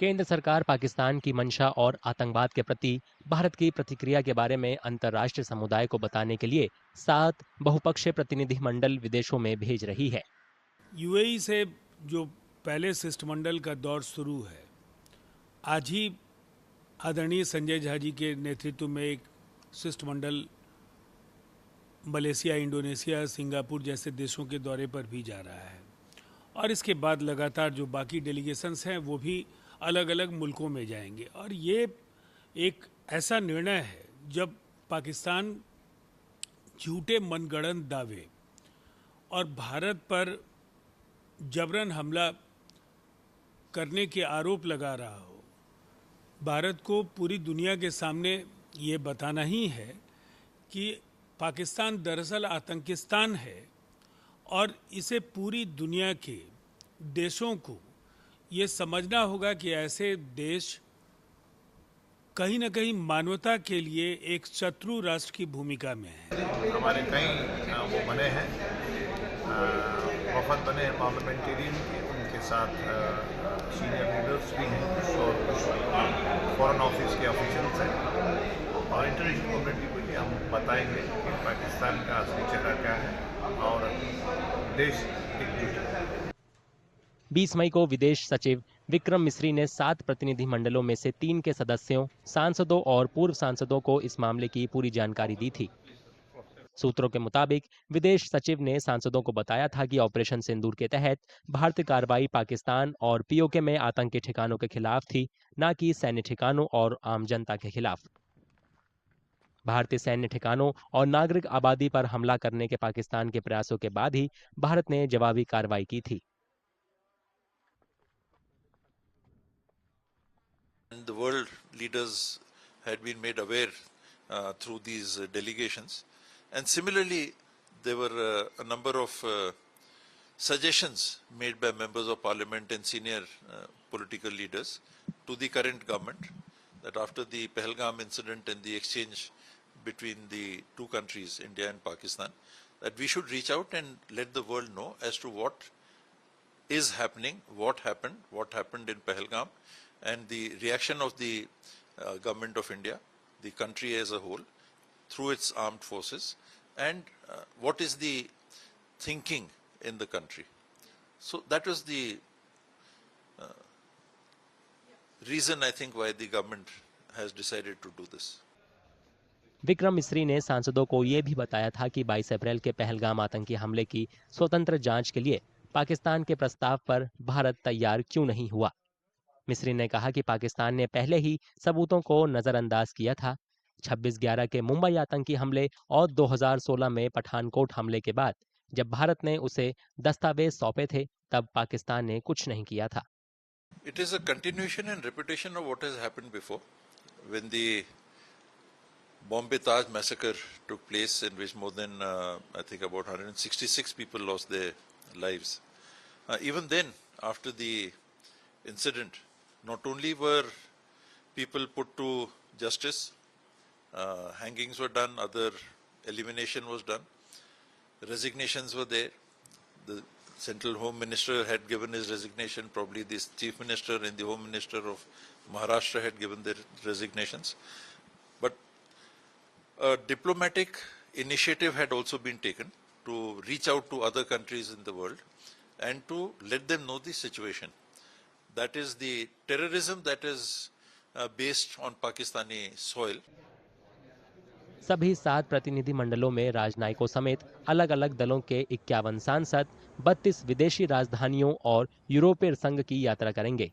केंद्र सरकार पाकिस्तान की मंशा और आतंकवाद के प्रति भारत की प्रतिक्रिया के बारे में अंतर्राष्ट्रीय समुदाय को बताने के लिए 7 बहुपक्षीय प्रतिनिधिमंडल विदेशों में भेज रही है। यूएई से जो पहले शिष्टमंडल का दौर शुरू है, आज ही आदरणीय संजय झा जी के नेतृत्व में एक शिष्टमंडल मलेशिया, इंडोनेशिया, सिंगापुर जैसे देशों के दौरे पर भी जा रहा है और इसके बाद लगातार जो बाकी डेलीगेशंस हैं वो भी अलग अलग मुल्कों में जाएंगे। और ये एक ऐसा निर्णय है जब पाकिस्तान झूठे मनगढ़ंत दावे और भारत पर जबरन हमला करने के आरोप लगा रहा हो। भारत को पूरी दुनिया के सामने ये बताना ही है कि पाकिस्तान दरअसल आतंकिस्तान है और इसे पूरी दुनिया के देशों को ये समझना होगा कि ऐसे देश कहीं न कहीं मानवता के लिए एक शत्रु राष्ट्र की भूमिका में है। हमारे कई वो बने हैं, वफद बने हैं पार्लियामेंटेरियन के, उनके साथ सीनियर लीडर्स भी हैं और फॉरेन ऑफिस के ऑफिशियल्स हैं और इंटरनेशनल कम्युनिटी को भी हम बताएंगे कि पाकिस्तान का असली चेहरा क्या है और देश एकजुट है। 20 मई को विदेश सचिव विक्रम मिस्री ने 7 प्रतिनिधिमंडलों में से 3 के सदस्यों, सांसदों और पूर्व सांसदों को इस मामले की पूरी जानकारी दी थी। सूत्रों के मुताबिक विदेश सचिव ने सांसदों को बताया था कि ऑपरेशन सिंदूर के तहत भारतीय कार्रवाई पाकिस्तान और पीओके में आतंकी ठिकानों के खिलाफ थी, न कि सैन्य ठिकानों और आम जनता के खिलाफ। भारतीय सैन्य ठिकानों और नागरिक आबादी पर हमला करने के पाकिस्तान के प्रयासों के बाद ही भारत ने जवाबी कार्रवाई की थी। And the world leaders had been made aware through these delegations. And similarly, there were a number of suggestions made by members of parliament and senior political leaders to the current government that after the Pahalgam incident and the exchange between the two countries, India and Pakistan, that we should reach out and let the world know as to what is happening, what happened in Pahalgam, and the reaction of the government of India, the country as a whole, through its armed forces, and what is the thinking in the country. So that was the reason, I think, why the government has decided to do this. Vikram Misri ने सांसदों को यह भी बताया था कि 22 अप्रैल के पहलगाम आतंकी हमले की स्वतंत्र जांच के लिए पाकिस्तान के प्रस्ताव पर भारत तैयार क्यों नहीं हुआ। मिस्री ने कहा कि पाकिस्तान ने पहले ही सबूतों को नजरअंदाज किया था। 26/11 के मुंबई आतंकी हमले और 2016 में पठानकोट हमले के बाद जब भारत ने उसे दस्तावेज सौंपे थे, तब पाकिस्तान ने कुछ नहीं किया था। It is a continuation and repetition of what has happened before. When the Bombay Taj massacre took place, in which more than I think about 166 people lost their lives. Even then, after the incident, not only were people put to justice, hangings were done, other elimination was done, resignations were there. The Central Home Minister had given his resignation, probably the Chief Minister and the Home Minister of Maharashtra had given their resignations. But a diplomatic initiative had also been taken to reach out to other countries in the world and to let them know the situation. That is the terrorism that is based on Pakistani soil. सभी 7 प्रतिनिधि मंडलों में राजनयिकों समेत अलग अलग दलों के 51 सांसद 32 विदेशी राजधानियों और यूरोपीय संघ की यात्रा करेंगे।